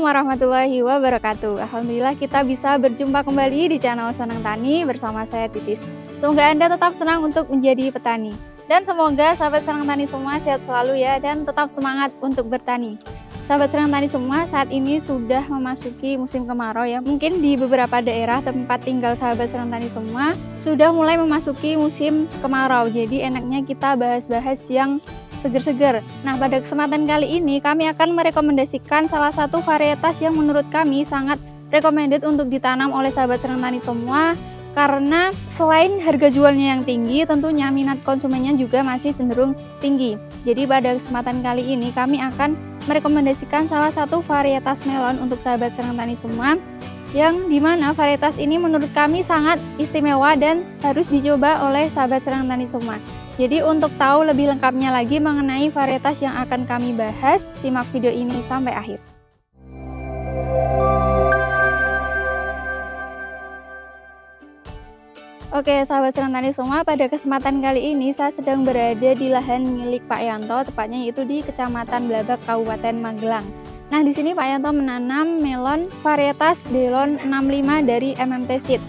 warahmatullahi wabarakatuh. Alhamdulillah kita bisa berjumpa kembali di channel Senang Tani bersama saya Titis. Semoga Anda tetap senang untuk menjadi petani. Dan semoga sahabat Senang Tani semua sehat selalu ya dan tetap semangat untuk bertani. Sahabat Senang Tani semua, saat ini sudah memasuki musim kemarau ya. Mungkin di beberapa daerah tempat tinggal sahabat Senang Tani semua sudah mulai memasuki musim kemarau. Jadi enaknya kita bahas-bahas yang seger-seger. Nah, pada kesempatan kali ini kami akan merekomendasikan salah satu varietas yang menurut kami sangat recommended untuk ditanam oleh sahabat Senang Tani semua. Karena selain harga jualnya yang tinggi, tentunya minat konsumennya juga masih cenderung tinggi. Jadi pada kesempatan kali ini kami akan merekomendasikan salah satu varietas melon untuk sahabat Senang Tani semua, yang dimana varietas ini menurut kami sangat istimewa dan harus dicoba oleh sahabat Senang Tani semua. Jadi untuk tahu lebih lengkapnya lagi mengenai varietas yang akan kami bahas, simak video ini sampai akhir. Oke sahabat Senang Tani semua, pada kesempatan kali ini saya sedang berada di lahan milik Pak Yanto, tepatnya yaitu di Kecamatan Blabak, Kabupaten Magelang. Nah, di sini Pak Yanto menanam melon varietas Delon 65 dari MMT Seed.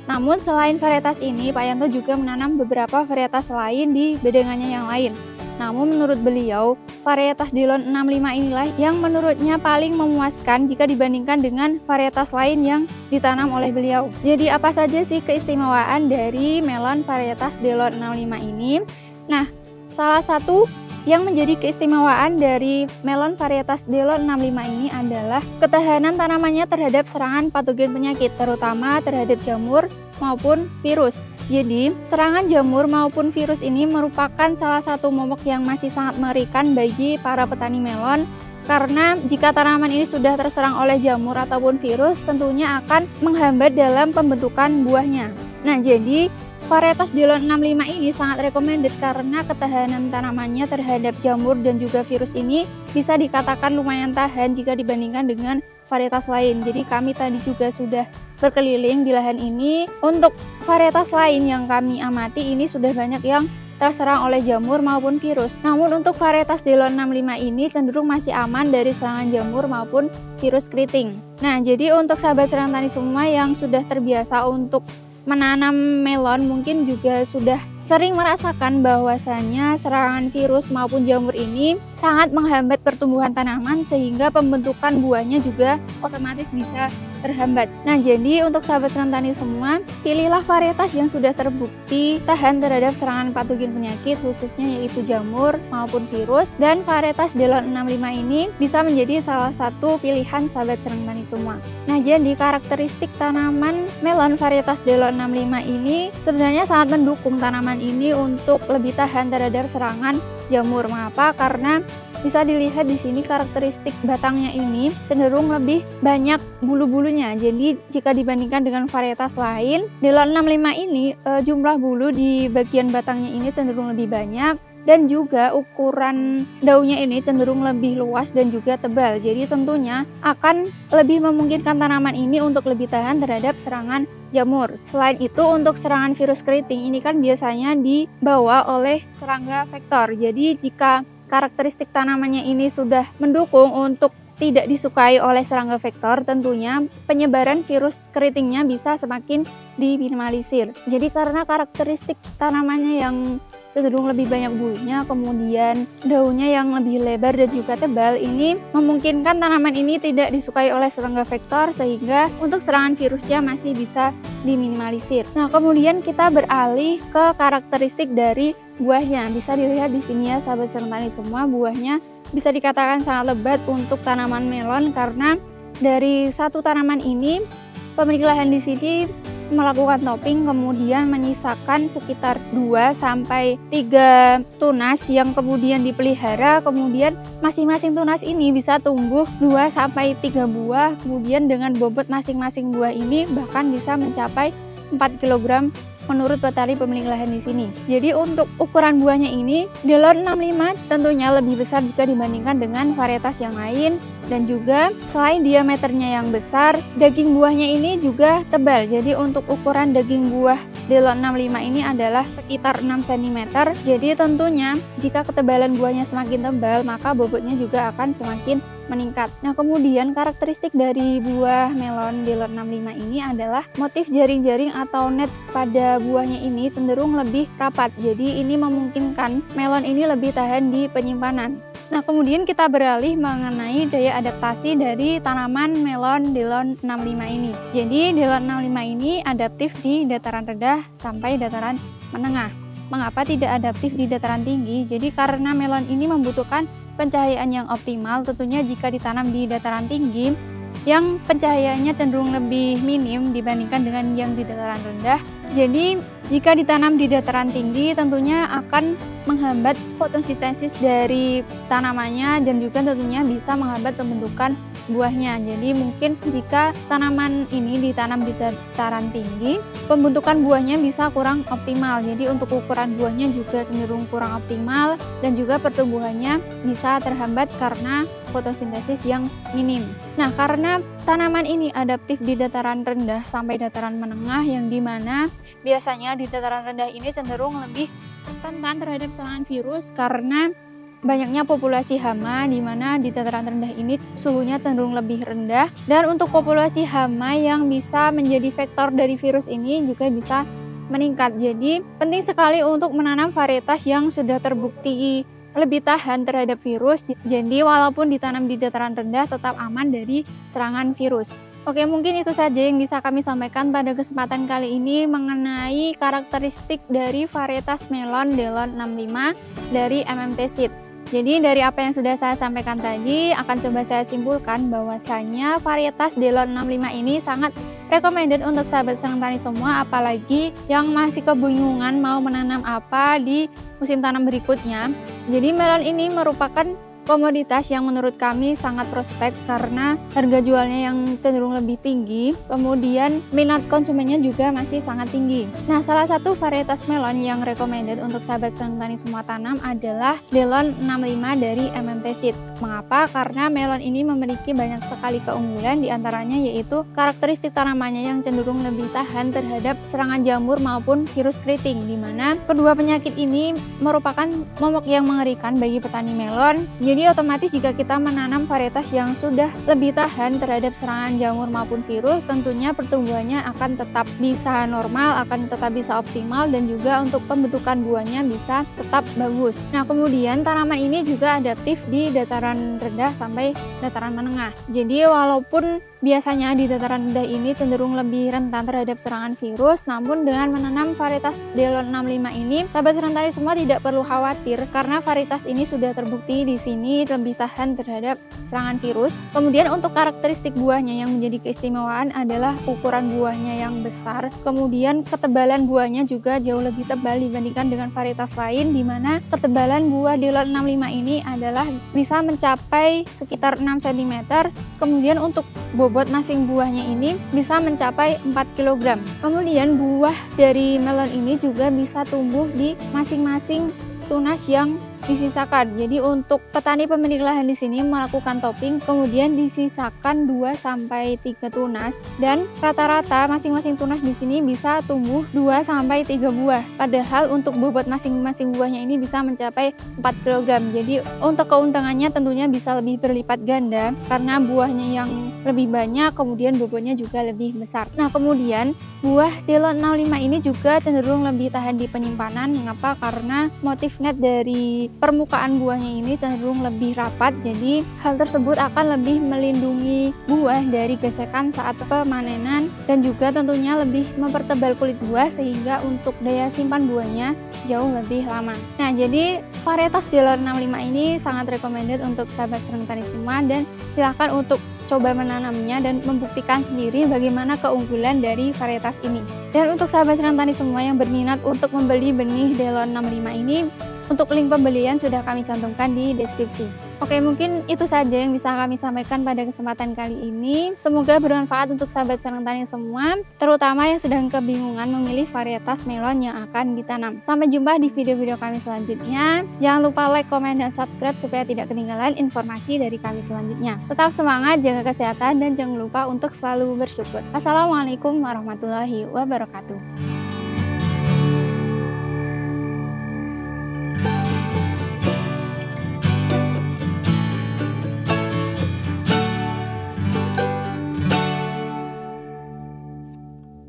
Namun selain varietas ini, Pak Yanto juga menanam beberapa varietas lain di bedengannya yang lain. Namun menurut beliau, varietas Delon 65 inilah yang menurutnya paling memuaskan jika dibandingkan dengan varietas lain yang ditanam oleh beliau. Jadi apa saja sih keistimewaan dari melon varietas Delon 65 ini? Nah, salah satu yang menjadi keistimewaan dari melon varietas Delon 65 ini adalah ketahanan tanamannya terhadap serangan patogen penyakit, terutama terhadap jamur maupun virus. Jadi, serangan jamur maupun virus ini merupakan salah satu momok yang masih sangat mengerikan bagi para petani melon, karena jika tanaman ini sudah terserang oleh jamur ataupun virus, tentunya akan menghambat dalam pembentukan buahnya. Nah, jadi varietas Delon 65 ini sangat recommended karena ketahanan tanamannya terhadap jamur dan juga virus ini bisa dikatakan lumayan tahan jika dibandingkan dengan varietas lain. Jadi kami tadi juga sudah berkeliling di lahan ini. Untuk varietas lain yang kami amati ini sudah banyak yang terserang oleh jamur maupun virus. Namun untuk varietas Delon 65 ini cenderung masih aman dari serangan jamur maupun virus keriting. Nah, jadi untuk sahabat Senang Tani semua yang sudah terbiasa untuk menanam melon mungkin juga sudah sering merasakan bahwasannya serangan virus maupun jamur ini sangat menghambat pertumbuhan tanaman sehingga pembentukan buahnya juga otomatis bisa terhambat. Nah, jadi untuk sahabat Senang Tani semua, pilihlah varietas yang sudah terbukti tahan terhadap serangan patogen penyakit khususnya yaitu jamur maupun virus, dan varietas Delon 65 ini bisa menjadi salah satu pilihan sahabat Senang Tani semua. Nah, jadi karakteristik tanaman melon varietas Delon 65 ini sebenarnya sangat mendukung tanaman ini untuk lebih tahan terhadap serangan jamur. Mengapa? Karena bisa dilihat di sini karakteristik batangnya ini cenderung lebih banyak bulu-bulunya. Jadi jika dibandingkan dengan varietas lain, Delon 65 ini jumlah bulu di bagian batangnya ini cenderung lebih banyak, dan juga ukuran daunnya ini cenderung lebih luas dan juga tebal. Jadi tentunya akan lebih memungkinkan tanaman ini untuk lebih tahan terhadap serangan jamur. Selain itu, untuk serangan virus keriting ini kan biasanya dibawa oleh serangga vektor. Jadi jika karakteristik tanamannya ini sudah mendukung untuk tidak disukai oleh serangga vektor, tentunya penyebaran virus keritingnya bisa semakin diminimalisir. Jadi karena karakteristik tanamannya yang cenderung lebih banyak bulunya, kemudian daunnya yang lebih lebar dan juga tebal, ini memungkinkan tanaman ini tidak disukai oleh serangga vektor sehingga untuk serangan virusnya masih bisa diminimalisir. Nah, kemudian kita beralih ke karakteristik dari buahnya. Bisa dilihat di sini ya sahabat Senang Tani semua, buahnya bisa dikatakan sangat lebat untuk tanaman melon karena dari satu tanaman ini pemilik lahan di sini melakukan topping kemudian menyisakan sekitar 2-3 tunas yang kemudian dipelihara. Kemudian masing-masing tunas ini bisa tumbuh 2-3 buah, kemudian dengan bobot masing-masing buah ini bahkan bisa mencapai 4 kg menurut petani pemilik lahan di sini. Jadi untuk ukuran buahnya ini Delon 65 tentunya lebih besar jika dibandingkan dengan varietas yang lain, dan juga selain diameternya yang besar, daging buahnya ini juga tebal. Jadi untuk ukuran daging buah Delon 65 ini adalah sekitar 6 cm. Jadi tentunya jika ketebalan buahnya semakin tebal, maka bobotnya juga akan semakin meningkat. Nah, kemudian karakteristik dari buah melon Delort 65 ini adalah motif jaring-jaring atau net pada buahnya ini cenderung lebih rapat. Jadi ini memungkinkan melon ini lebih tahan di penyimpanan. Nah, kemudian kita beralih mengenai daya adaptasi dari tanaman melon Delort 65 ini. Jadi Delort 65 ini adaptif di dataran rendah sampai dataran menengah. Mengapa tidak adaptif di dataran tinggi? Jadi karena melon ini membutuhkan pencahayaan yang optimal, tentunya jika ditanam di dataran tinggi yang pencahayaannya cenderung lebih minim dibandingkan dengan yang di dataran rendah. Jadi jika ditanam di dataran tinggi tentunya akan menghambat fotosintesis dari tanamannya dan juga tentunya bisa menghambat pembentukan buahnya. Jadi mungkin jika tanaman ini ditanam di dataran tinggi, pembentukan buahnya bisa kurang optimal. Jadi untuk ukuran buahnya juga cenderung kurang optimal dan juga pertumbuhannya bisa terhambat karena fotosintesis yang minim. Nah, karena tanaman ini adaptif di dataran rendah sampai dataran menengah, yang dimana biasanya di dataran rendah ini cenderung lebih rentan terhadap serangan virus karena banyaknya populasi hama, di mana di dataran rendah ini suhunya cenderung lebih rendah, dan untuk populasi hama yang bisa menjadi vektor dari virus ini juga bisa meningkat. Jadi penting sekali untuk menanam varietas yang sudah terbukti lebih tahan terhadap virus. Jadi walaupun ditanam di dataran rendah tetap aman dari serangan virus. Oke, mungkin itu saja yang bisa kami sampaikan pada kesempatan kali ini mengenai karakteristik dari varietas melon Delort 65 dari MMT Seed. Jadi dari apa yang sudah saya sampaikan tadi, akan coba saya simpulkan bahwasanya varietas Delort 65 ini sangat recommended untuk sahabat senang tani semua, apalagi yang masih kebingungan mau menanam apa di musim tanam berikutnya. Jadi melon ini merupakan komoditas yang menurut kami sangat prospek karena harga jualnya yang cenderung lebih tinggi, kemudian minat konsumennya juga masih sangat tinggi. Nah, salah satu varietas melon yang recommended untuk sahabat senang tani semua tanam adalah Delort 65 dari MMT Seed. Mengapa? Karena melon ini memiliki banyak sekali keunggulan, diantaranya yaitu karakteristik tanamannya yang cenderung lebih tahan terhadap serangan jamur maupun virus keriting, di mana kedua penyakit ini merupakan momok yang mengerikan bagi petani melon. Jadi otomatis jika kita menanam varietas yang sudah lebih tahan terhadap serangan jamur maupun virus, tentunya pertumbuhannya akan tetap bisa normal, akan tetap bisa optimal, dan juga untuk pembentukan buahnya bisa tetap bagus. Nah, kemudian tanaman ini juga adaptif di dataran rendah sampai dataran menengah. Jadi walaupun biasanya di dataran rendah ini cenderung lebih rentan terhadap serangan virus, namun dengan menanam varietas Delort 65 ini, sahabat senang tani semua tidak perlu khawatir karena varietas ini sudah terbukti di sini lebih tahan terhadap serangan virus. Kemudian untuk karakteristik buahnya yang menjadi keistimewaan adalah ukuran buahnya yang besar, kemudian ketebalan buahnya juga jauh lebih tebal dibandingkan dengan varietas lain, di mana ketebalan buah Delort 65 ini adalah bisa mencapai sekitar 6 cm. Kemudian untuk bobot masing buahnya ini bisa mencapai 4 kg. Kemudian buah dari melon ini juga bisa tumbuh di masing-masing tunas yang disisakan. Jadi untuk petani pemilik lahan di sini melakukan topping, kemudian disisakan 2 sampai 3 tunas, dan rata-rata masing-masing tunas di sini bisa tumbuh 2 sampai 3 buah. Padahal untuk bobot masing-masing buahnya ini bisa mencapai 4 kg. Jadi untuk keuntungannya tentunya bisa lebih berlipat ganda karena buahnya yang lebih banyak, kemudian bobotnya juga lebih besar. Nah, kemudian buah Delort 65 ini juga cenderung lebih tahan di penyimpanan. Mengapa? Karena motif net dari permukaan buahnya ini cenderung lebih rapat, jadi hal tersebut akan lebih melindungi buah dari gesekan saat pemanenan dan juga tentunya lebih mempertebal kulit buah sehingga untuk daya simpan buahnya jauh lebih lama. Nah, jadi varietas Delort 65 ini sangat recommended untuk sahabat senang tani semua, dan silakan untuk coba menanamnya dan membuktikan sendiri bagaimana keunggulan dari varietas ini. Dan untuk sahabat senang tani semua yang berminat untuk membeli benih Delort 65 ini, untuk link pembelian sudah kami cantumkan di deskripsi. Oke, mungkin itu saja yang bisa kami sampaikan pada kesempatan kali ini. Semoga bermanfaat untuk sahabat senang tani semua, terutama yang sedang kebingungan memilih varietas melon yang akan ditanam. Sampai jumpa di video-video kami selanjutnya. Jangan lupa like, komen, dan subscribe supaya tidak ketinggalan informasi dari kami selanjutnya. Tetap semangat, jaga kesehatan, dan jangan lupa untuk selalu bersyukur. Assalamualaikum warahmatullahi wabarakatuh.